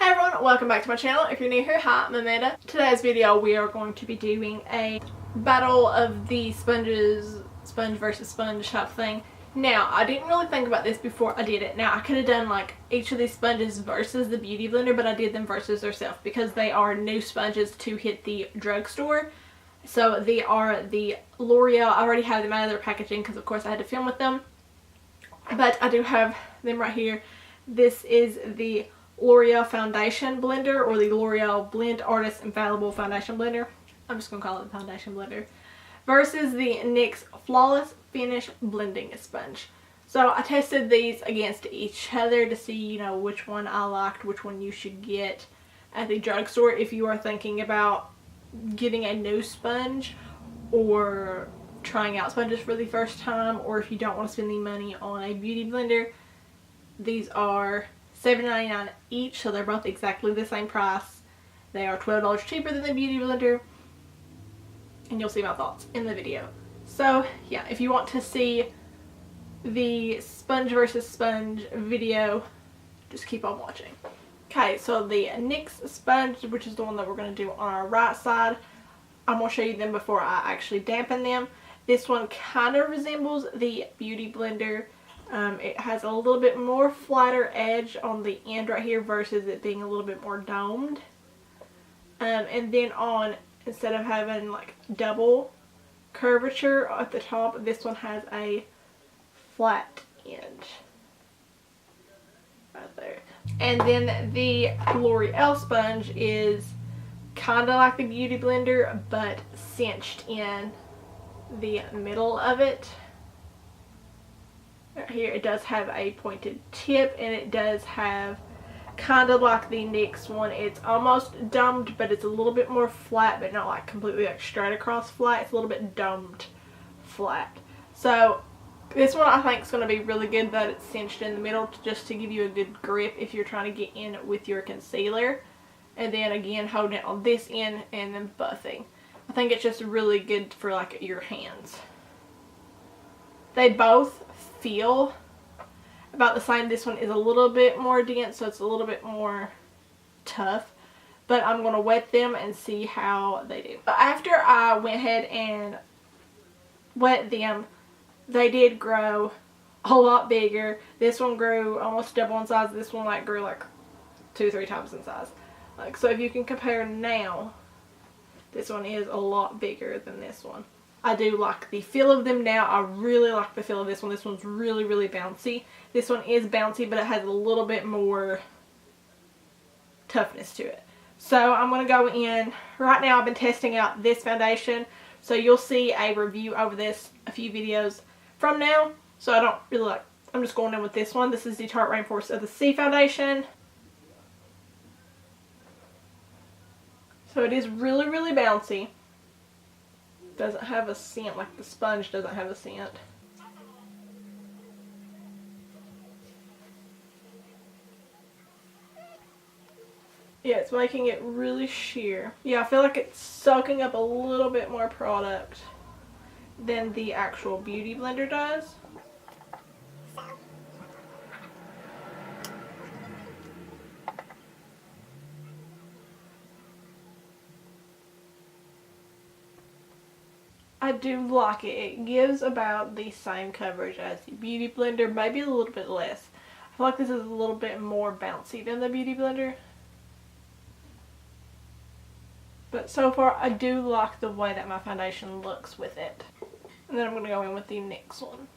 Hey everyone, welcome back to my channel. If you're new here, hi, I'm Amanda. Today's video we are going to be doing a battle of the sponges, sponge versus sponge type thing. Now, I didn't really think about this before I did it. Now, I could have done like each of these sponges versus the beauty blender, but I did them versus themselves because they are new sponges to hit the drugstore. So they are the L'Oreal. I already have them out of their packaging because of course I had to film with them. But I do have them right here. This is the L'Oreal Foundation Blender, or the L'Oreal Blend Artist Infallible Foundation Blender. I'm just going to call it the Foundation Blender. Versus the NYX Flawless Finish Blending Sponge. So I tested these against each other to see, you know, which one I liked, which one you should get at the drugstore if you are thinking about getting a new sponge or trying out sponges for the first time, or if you don't want to spend the money on a beauty blender. These are $7.99 each, so they're both exactly the same price. They are $12 cheaper than the beauty blender, and you'll see my thoughts in the video. So yeah, if you want to see the sponge versus sponge video, just keep on watching. Okay, so the NYX sponge, which is the one that we're going to do on our right side, I'm going to show you them before I actually dampen them. This one kind of resembles the beauty blender. It has a little bit more flatter edge on the end right here versus it being a little bit more domed. And then instead of having like double curvature at the top, this one has a flat end right there. And then the L'Oreal sponge is kind of like the beauty blender, but cinched in the middle of it. Right here it does have a pointed tip, and it does have kind of like the NYX one. It's almost domed, but it's a little bit more flat, but not like completely like straight across flat. It's a little bit domed flat. So this one I think is going to be really good that it's cinched in the middle, just to give you a good grip if you're trying to get in with your concealer. And then again holding it on this end and then buffing. I think it's just really good for like your hands. They both feel about the same. This one is a little bit more dense, so it's a little bit more tough, but I'm going to wet them and see how they do. But after I went ahead and wet them, they did grow a lot bigger. This one grew almost double in size. This one like grew like 2-3 times in size. Like, so if you can compare now, this one is a lot bigger than this one. I do like the feel of them now. I really like the feel of this one. This one's really, really bouncy. This one is bouncy, but it has a little bit more toughness to it. So I'm going to go in. Right now I've been testing out this foundation. So you'll see a review over this a few videos from now. So I don't really like, I'm just going in with this one. This is the Tarte Rainforest of the Sea foundation. So it is really, really bouncy. Doesn't have a scent like the sponge doesn't have a scent. Yeah, it's making it really sheer. Yeah, I feel like it's soaking up a little bit more product than the actual beauty blender does. I do like it. It gives about the same coverage as the beauty blender, maybe a little bit less. I feel like this is a little bit more bouncy than the beauty blender. But so far I do like the way that my foundation looks with it. And then I'm going to go in with the NYX one.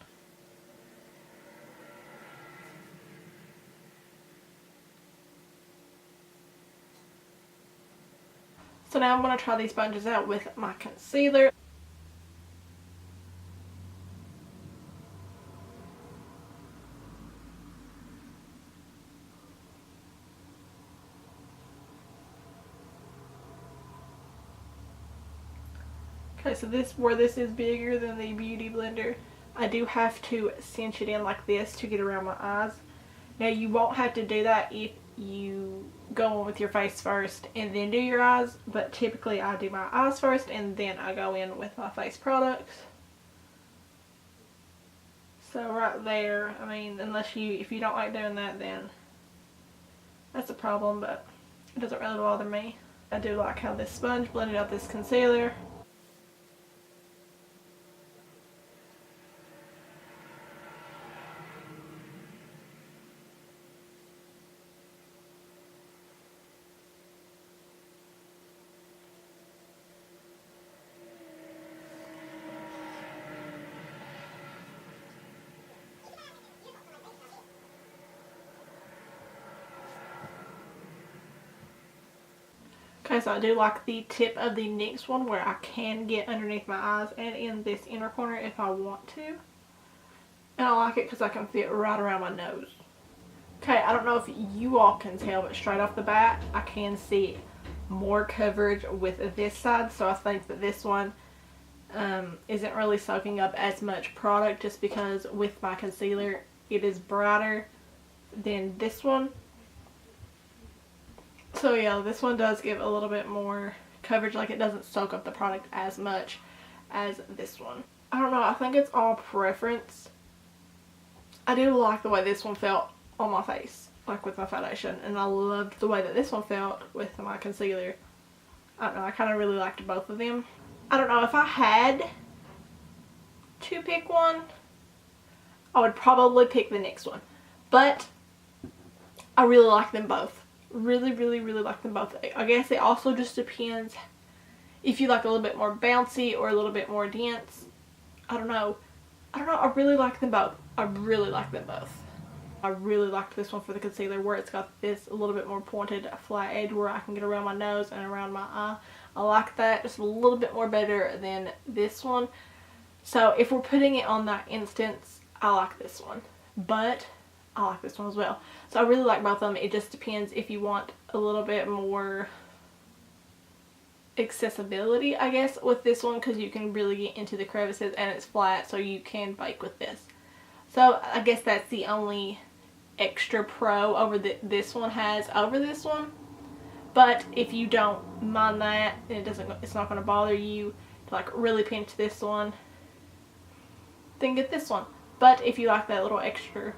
So now I'm going to try these sponges out with my concealer. Okay, so this is bigger than the beauty blender. I do have to cinch it in like this to get around my eyes. Now you won't have to do that if you go on with your face first and then do your eyes, but typically I do my eyes first and then I go in with my face products. So right there, I mean, if you don't like doing that, then that's a problem, but It doesn't really bother me. I do like how this sponge blended out this concealer. Okay, so I do like the tip of the NYX one where I can get underneath my eyes and in this inner corner if I want to. And I like it because I can fit right around my nose. Okay, I don't know if you all can tell, but straight off the bat, I can see more coverage with this side. So I think that this one isn't really soaking up as much product just because with my concealer, it is brighter than this one. So yeah, this one does give a little bit more coverage, like it doesn't soak up the product as much as this one. I don't know, I think it's all preference. I do like the way this one felt on my face, like with my foundation, and I loved the way that this one felt with my concealer. I don't know, I kind of really liked both of them. I don't know, if I had to pick one, I would probably pick the NYX one, but I really like them both. Really like them both. I guess it also just depends if you like a little bit more bouncy or a little bit more dense. I don't know. I really like them both. I really like them both. I really liked this one for the concealer where it's got this a little bit more pointed flat edge where I can get around my nose and around my eye. I like that just a little bit more better than this one. So if we're putting it on that instance, I like this one. But I like this one as well. So I really like both of them. It just depends if you want a little bit more accessibility, I guess, with this one, because you can really get into the crevices and it's flat, so you can bake with this. So I guess that's the only extra pro over this one has over this one. But if you don't mind that, and it's not going to bother you to like really pinch this one, then get this one. But if you like that little extra,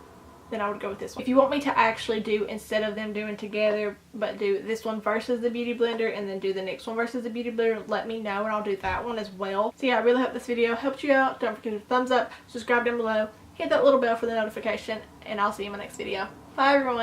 then I would go with this one. If you want me to actually do, instead of them doing together, but do this one versus the Beauty Blender and then do the next one versus the Beauty Blender, let me know and I'll do that one as well. So yeah, I really hope this video helped you out. Don't forget to thumbs up, subscribe down below, hit that little bell for the notification, and I'll see you in my next video. Bye everyone.